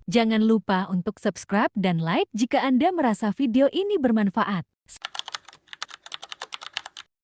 Jangan lupa untuk subscribe dan like jika Anda merasa video ini bermanfaat.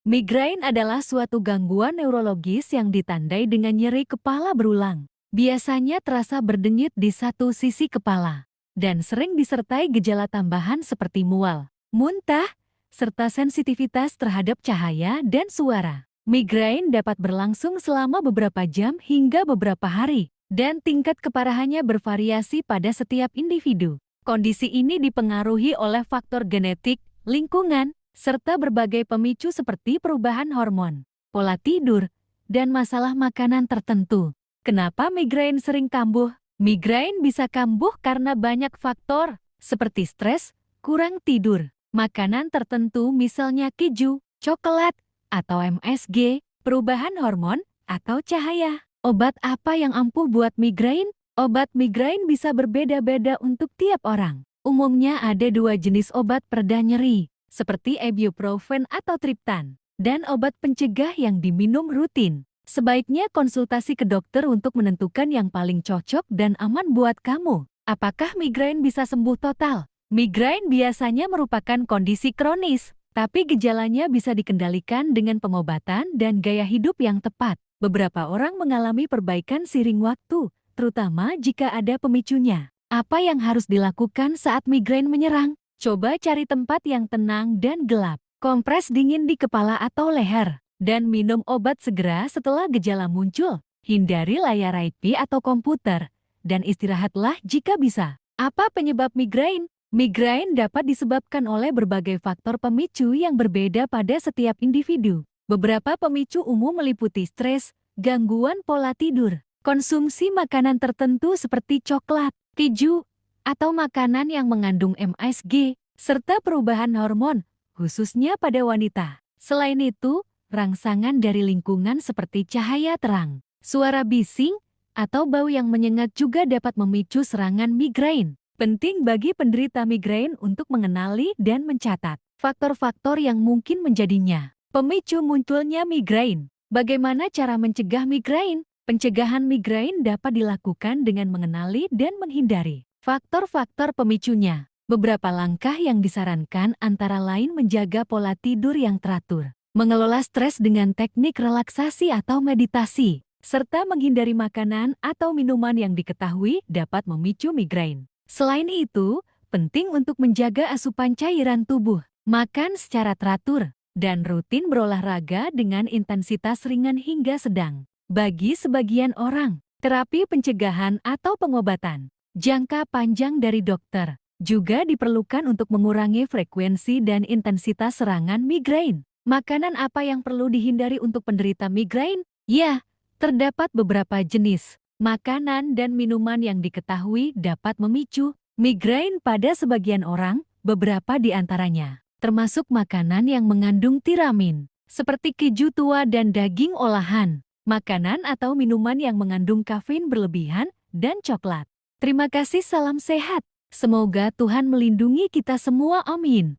Migrain adalah suatu gangguan neurologis yang ditandai dengan nyeri kepala berulang. Biasanya terasa berdenyut di satu sisi kepala, dan sering disertai gejala tambahan seperti mual, muntah, serta sensitivitas terhadap cahaya dan suara. Migrain dapat berlangsung selama beberapa jam hingga beberapa hari, dan tingkat keparahannya bervariasi pada setiap individu. Kondisi ini dipengaruhi oleh faktor genetik, lingkungan, serta berbagai pemicu seperti perubahan hormon, pola tidur, dan masalah makanan tertentu. Kenapa migrain sering kambuh? Migrain bisa kambuh karena banyak faktor, seperti stres, kurang tidur, makanan tertentu misalnya keju, coklat, atau MSG, perubahan hormon, atau cahaya. Obat apa yang ampuh buat migrain? Obat migrain bisa berbeda-beda untuk tiap orang. Umumnya ada dua jenis obat pereda nyeri, seperti ibuprofen atau triptan, dan obat pencegah yang diminum rutin. Sebaiknya konsultasi ke dokter untuk menentukan yang paling cocok dan aman buat kamu. Apakah migrain bisa sembuh total? Migrain biasanya merupakan kondisi kronis, tapi gejalanya bisa dikendalikan dengan pengobatan dan gaya hidup yang tepat. Beberapa orang mengalami perbaikan seiring waktu, terutama jika ada pemicunya. Apa yang harus dilakukan saat migrain menyerang? Coba cari tempat yang tenang dan gelap, kompres dingin di kepala atau leher, dan minum obat segera setelah gejala muncul. Hindari layar IP atau komputer, dan istirahatlah jika bisa. Apa penyebab migrain? Migrain dapat disebabkan oleh berbagai faktor pemicu yang berbeda pada setiap individu. Beberapa pemicu umum meliputi stres, gangguan pola tidur, konsumsi makanan tertentu seperti coklat, keju, atau makanan yang mengandung MSG, serta perubahan hormon, khususnya pada wanita. Selain itu, rangsangan dari lingkungan seperti cahaya terang, suara bising, atau bau yang menyengat juga dapat memicu serangan migrain. Penting bagi penderita migrain untuk mengenali dan mencatat faktor-faktor yang mungkin menjadinya pemicu munculnya migrain. Bagaimana cara mencegah migrain? Pencegahan migrain dapat dilakukan dengan mengenali dan menghindari faktor-faktor pemicunya. Beberapa langkah yang disarankan antara lain menjaga pola tidur yang teratur, mengelola stres dengan teknik relaksasi atau meditasi, serta menghindari makanan atau minuman yang diketahui dapat memicu migrain. Selain itu, penting untuk menjaga asupan cairan tubuh, makan secara teratur, dan rutin berolahraga dengan intensitas ringan hingga sedang. Bagi sebagian orang, terapi pencegahan atau pengobatan jangka panjang dari dokter juga diperlukan untuk mengurangi frekuensi dan intensitas serangan migrain. Makanan apa yang perlu dihindari untuk penderita migrain? Ya, terdapat beberapa jenis makanan dan minuman yang diketahui dapat memicu migrain pada sebagian orang, beberapa di antaranya termasuk makanan yang mengandung tiramin, seperti keju tua dan daging olahan, makanan atau minuman yang mengandung kafein berlebihan, dan coklat. Terima kasih, salam sehat. Semoga Tuhan melindungi kita semua, amin.